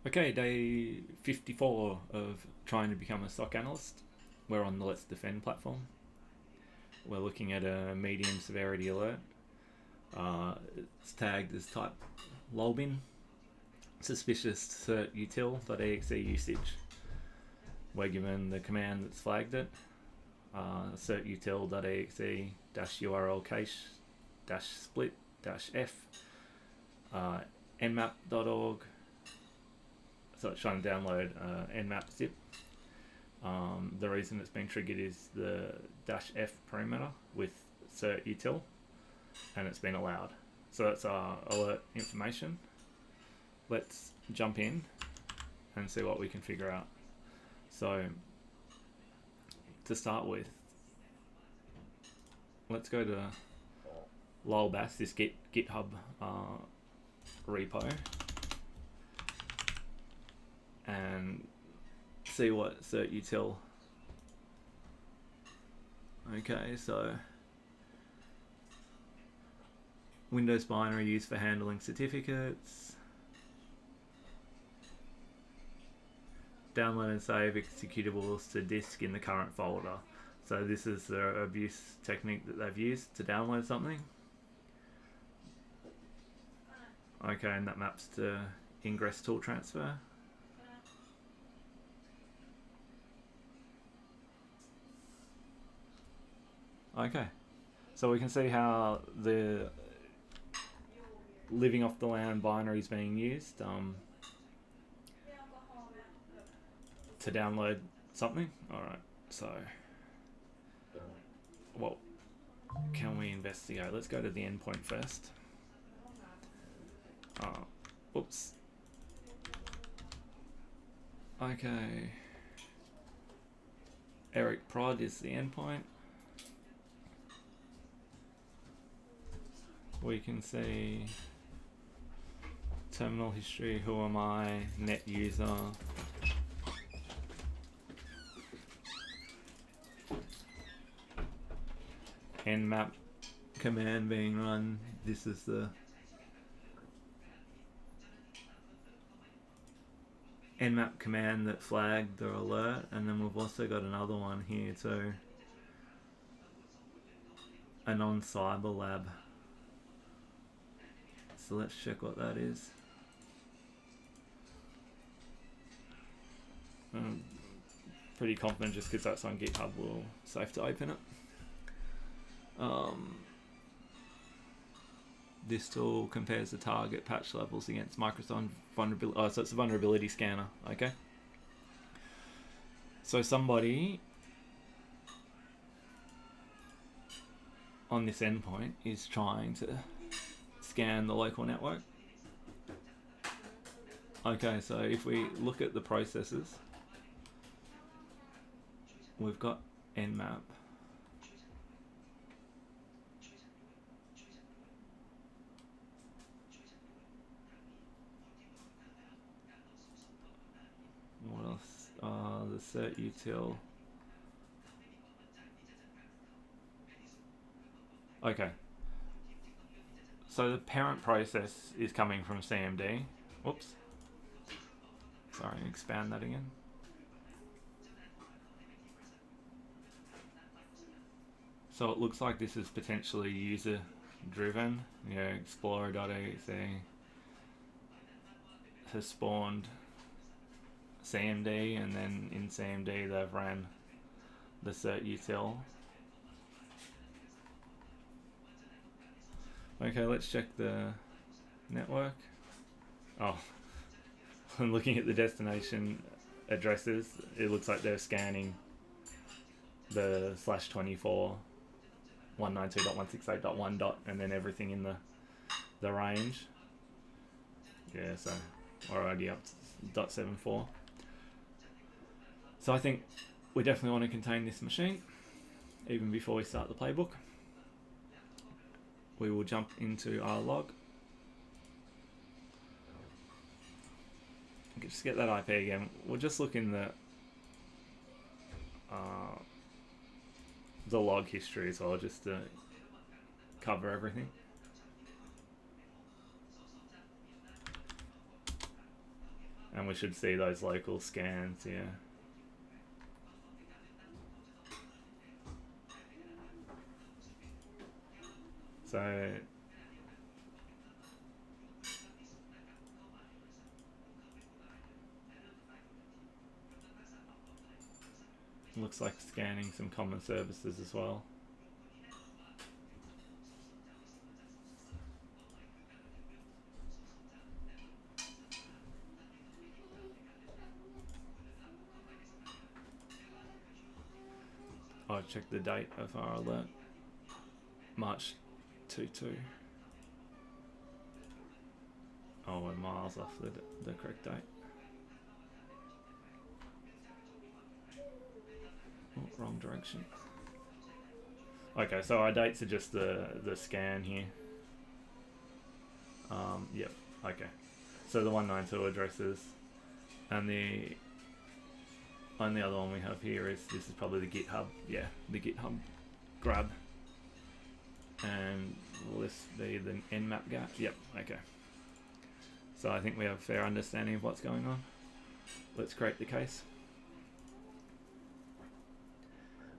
Okay, day 54 of trying to become a SOC analyst. We're on the Let's Defend platform. We're looking at a medium severity alert. It's tagged as type LOLBin. Suspicious Certutil.exe usage. We're given the command that's flagged it. Certutil.exe -URL cache -split -f Nmap.org. So it's trying to download Nmap zip. The reason it's been triggered is the -f parameter with certutil, and it's been allowed. So that's our alert information. Let's jump in and see what we can figure out. So to start with, let's go to LOLBas, this GitHub repo, and see what certutil. Okay, so Windows binary used for handling certificates. Download and save executables to disk in the current folder. So this is the abuse technique that they've used to download something. Okay, and that maps to ingress tool transfer. Okay, so we can see how the living off the land binary is being used to download something. Alright, so what can we investigate? Let's go to the endpoint first. Oops. Okay. Eric Prod is the endpoint. We can see terminal history, who am I, net user. Nmap command being run. This is the Nmap command that flagged the alert, and then we've also got another one here too. A non-cyber lab. So let's check what that is. I'm pretty confident just because that's on GitHub we'll safe to open it. This tool compares the target patch levels against Microsoft vulnerability. Oh, so it's a vulnerability scanner. Okay. So somebody on this endpoint is trying to scan the local network. Okay, so if we look at the processes, we've got Nmap. What else? The certutil. Okay. So the parent process is coming from CMD. Whoops. Sorry, expand that again. So it looks like this is potentially user driven. Explorer.exe has spawned CMD, and then in CMD they've ran the certutil. Okay, let's check the network. Oh, I'm looking at the destination addresses. It looks like they're scanning the /24 192.168.1. And then everything in the range. Yeah, so we're already up to .74. So I think we definitely want to contain this machine even before we start the playbook. We will jump into our log. Just get that IP again. We'll just look in the log history as well, just to cover everything. and we should see those local scans here. So looks like scanning some common services as well. I'll check the date of our alert. March 22. Oh, we're miles off the correct date. Oh, wrong direction. Okay, so our dates are just the scan here. Yep, okay. So the 192 addresses, and the only other one we have here is, this is probably the GitHub. Yeah, the GitHub grab. And will this be the Nmap gap? Yep, okay. So I think we have a fair understanding of what's going on. Let's create the case.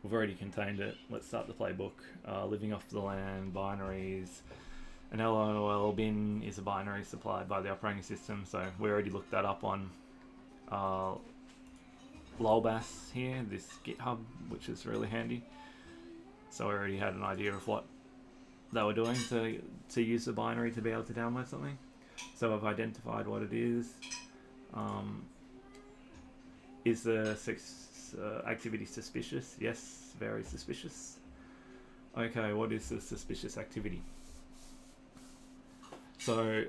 We've already contained it. Let's start the playbook. Living off the land, binaries. An LOLBin is a binary supplied by the operating system, so we already looked that up on LOLBin here, this GitHub, which is really handy. So we already had an idea of what they were doing to use the binary to be able to download something. So I've identified what it is. Is the activity suspicious? Yes, very suspicious. Okay, what is the suspicious activity? So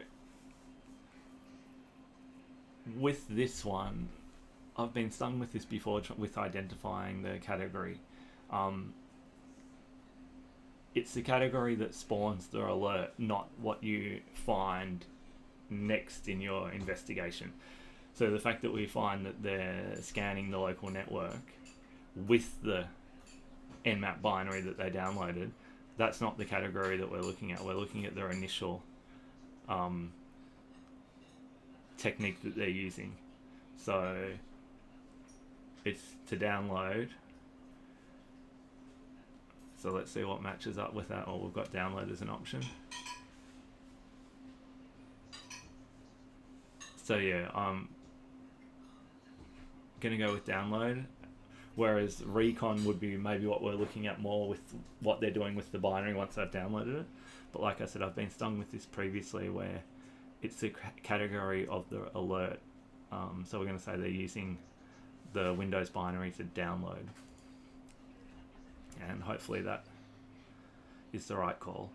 with this one, I've been stung with this before with identifying the category. It's the category that spawns the alert, not what you find next in your investigation. So the fact that we find that they're scanning the local network with the Nmap binary that they downloaded, that's not the category that we're looking at. We're looking at their initial technique that they're using. So it's to download. So let's see what matches up with that. Or we've got download as an option. So yeah, I'm gonna go with download, whereas recon would be maybe what we're looking at more with what they're doing with the binary once they've downloaded it. But like I said, I've been stung with this previously where it's the category of the alert. So we're going to say they're using the Windows binary to download. And hopefully that is the right call.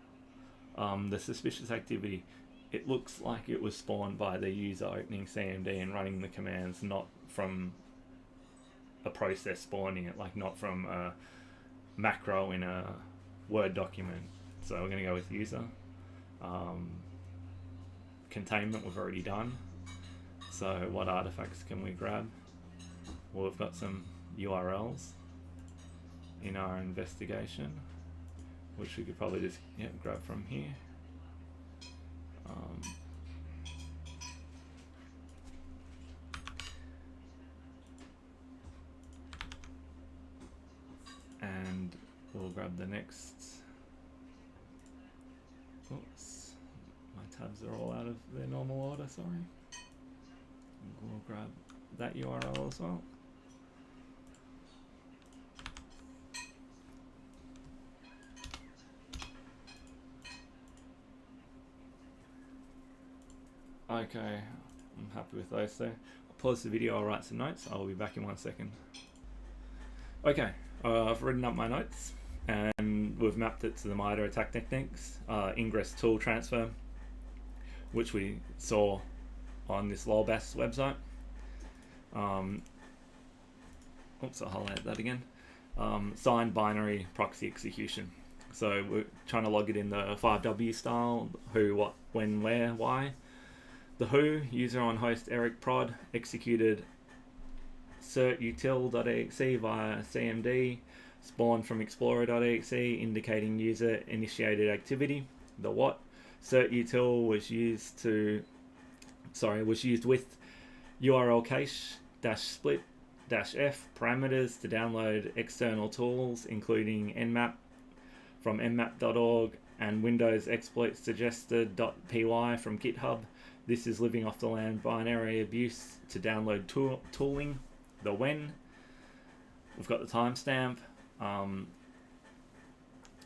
The suspicious activity, it looks like it was spawned by the user opening CMD and running the commands, not from a process spawning it, like not from a macro in a Word document. So we're going to go with user. Containment we've already done. So what artifacts can we grab? Well, we've got some URLs in our investigation, which we could probably just grab from here. And we'll grab the next. Oops, my tabs are all out of their normal order, sorry. We'll grab that URL as well. Okay, I'm happy with those. So I'll pause the video, I'll write some notes. I'll be back in 1 second. Okay, I've written up my notes and we've mapped it to the MITRE attack techniques, ingress tool transfer, which we saw on this LOLBin website. Oops, I'll highlight that again. Signed binary proxy execution. So we're trying to log it in the 5W style, who, what, when, where, why. The who, user on host Eric Prod, executed Certutil.exe via CMD, spawned from Explorer.exe, indicating user initiated activity. The what, Certutil was used with URL cache -split -f parameters to download external tools, including Nmap from nmap.org and Windows exploit suggested.py from GitHub. This is living off the land binary abuse to download tooling. The when. We've got the timestamp.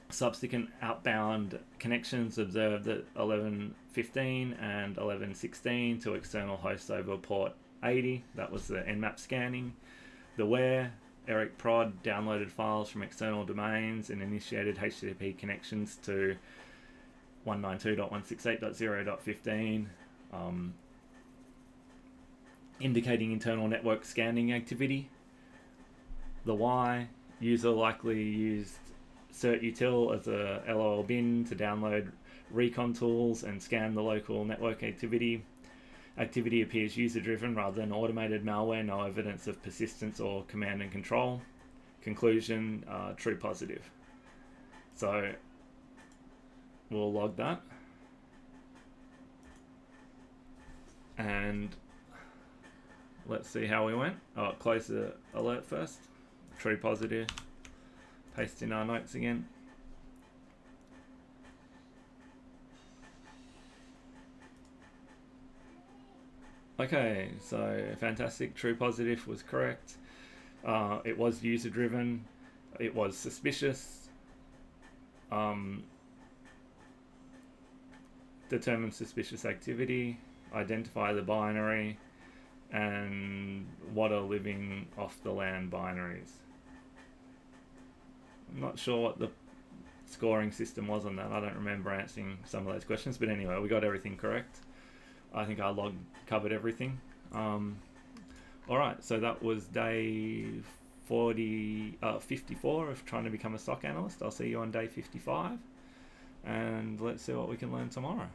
Subsequent outbound connections observed at 11:15 and 11:16 to external hosts over port 80. That was the Nmap scanning. The where. Eric Prod downloaded files from external domains and initiated HTTP connections to 192.168.0.15, indicating internal network scanning activity. The why. User likely used Certutil as a LOLBin to download recon tools and scan the local network activity. Activity appears user-driven rather than automated malware, no evidence of persistence or command and control. Conclusion, true positive. So we'll log that. And let's see how we went. Oh, close the alert first. True positive. Paste in our notes again. Okay, so fantastic. True positive was correct. It was user driven. It was suspicious. Determine suspicious activity. Identify the binary. And what are living off the land binaries. I'm not sure what the scoring system was on that. I don't remember answering some of those questions, but anyway, we got everything correct. I think our log covered everything. Alright, so that was day 54 of trying to become a SOC analyst. I'll see you on day 55, and let's see what we can learn tomorrow.